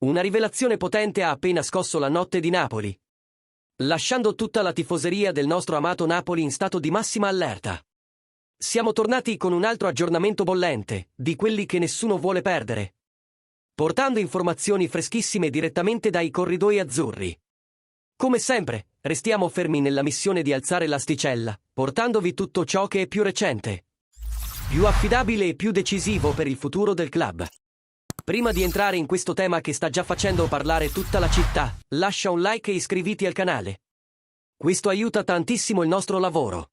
Una rivelazione potente ha appena scosso la notte di Napoli, lasciando tutta la tifoseria del nostro amato Napoli in stato di massima allerta. Siamo tornati con un altro aggiornamento bollente, di quelli che nessuno vuole perdere, portando informazioni freschissime direttamente dai corridoi azzurri. Come sempre, restiamo fermi nella missione di alzare l'asticella, portandovi tutto ciò che è più recente, più affidabile e più decisivo per il futuro del club. Prima di entrare in questo tema che sta già facendo parlare tutta la città, lascia un like e iscriviti al canale. Questo aiuta tantissimo il nostro lavoro.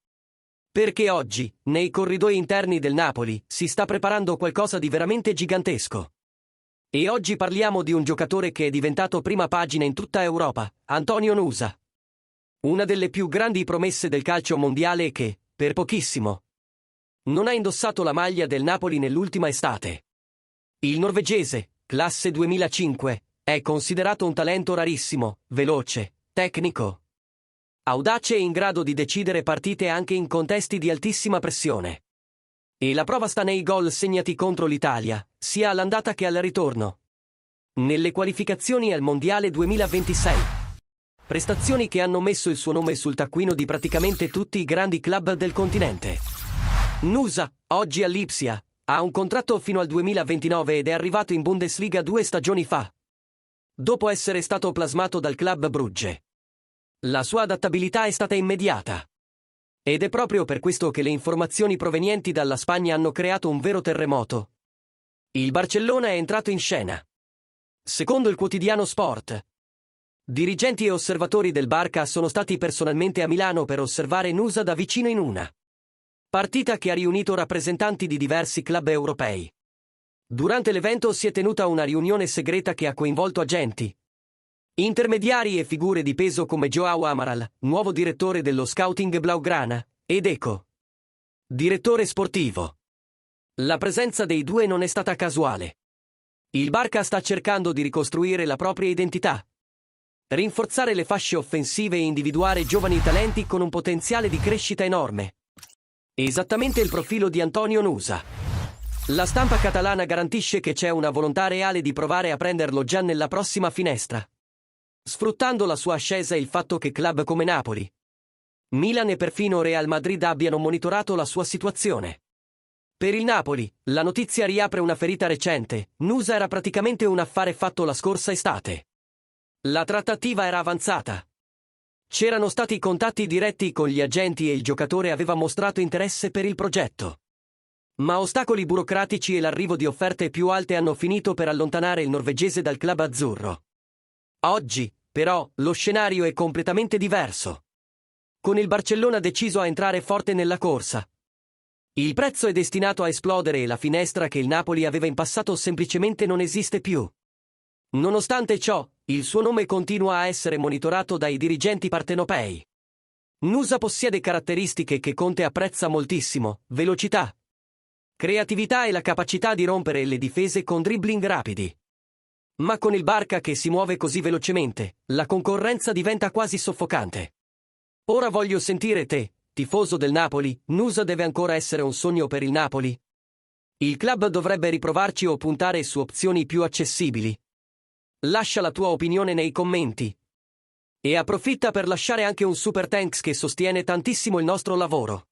Perché oggi, nei corridoi interni del Napoli, si sta preparando qualcosa di veramente gigantesco. E oggi parliamo di un giocatore che è diventato prima pagina in tutta Europa, Antonio Nusa. Una delle più grandi promesse del calcio mondiale e che, per pochissimo, non ha indossato la maglia del Napoli nell'ultima estate. Il norvegese, classe 2005, è considerato un talento rarissimo, veloce, tecnico, audace e in grado di decidere partite anche in contesti di altissima pressione. E la prova sta nei gol segnati contro l'Italia, sia all'andata che al ritorno, nelle qualificazioni al Mondiale 2026. Prestazioni che hanno messo il suo nome sul taccuino di praticamente tutti i grandi club del continente. Nusa, oggi all'Ipsia, ha un contratto fino al 2029 ed è arrivato in Bundesliga 2 stagioni fa, dopo essere stato plasmato dal Club Brugge. La sua adattabilità è stata immediata. Ed è proprio per questo che le informazioni provenienti dalla Spagna hanno creato un vero terremoto. Il Barcellona è entrato in scena. Secondo il quotidiano Sport, dirigenti e osservatori del Barça sono stati personalmente a Milano per osservare Nusa da vicino in una partita che ha riunito rappresentanti di diversi club europei. Durante l'evento si è tenuta una riunione segreta che ha coinvolto agenti, intermediari e figure di peso come Joao Amaral, nuovo direttore dello scouting Blaugrana, ed Deco, direttore sportivo. La presenza dei due non è stata casuale. Il Barça sta cercando di ricostruire la propria identità, rinforzare le fasce offensive e individuare giovani talenti con un potenziale di crescita enorme. Esattamente il profilo di Antonio Nusa. La stampa catalana garantisce che c'è una volontà reale di provare a prenderlo già nella prossima finestra, sfruttando la sua ascesa e il fatto che club come Napoli, Milan e perfino Real Madrid abbiano monitorato la sua situazione. Per il Napoli, la notizia riapre una ferita recente. Nusa era praticamente un affare fatto la scorsa estate. La trattativa era avanzata. C'erano stati contatti diretti con gli agenti e il giocatore aveva mostrato interesse per il progetto. Ma ostacoli burocratici e l'arrivo di offerte più alte hanno finito per allontanare il norvegese dal club azzurro. Oggi, però, lo scenario è completamente diverso. Con il Barcellona deciso a entrare forte nella corsa, il prezzo è destinato a esplodere e la finestra che il Napoli aveva in passato semplicemente non esiste più. Nonostante ciò, il suo nome continua a essere monitorato dai dirigenti partenopei. Nusa possiede caratteristiche che Conte apprezza moltissimo: velocità, creatività e la capacità di rompere le difese con dribbling rapidi. Ma con il Barça che si muove così velocemente, la concorrenza diventa quasi soffocante. Ora voglio sentire te, tifoso del Napoli. Nusa deve ancora essere un sogno per il Napoli? Il club dovrebbe riprovarci o puntare su opzioni più accessibili? Lascia la tua opinione nei commenti. E approfitta per lasciare anche un super thanks che sostiene tantissimo il nostro lavoro.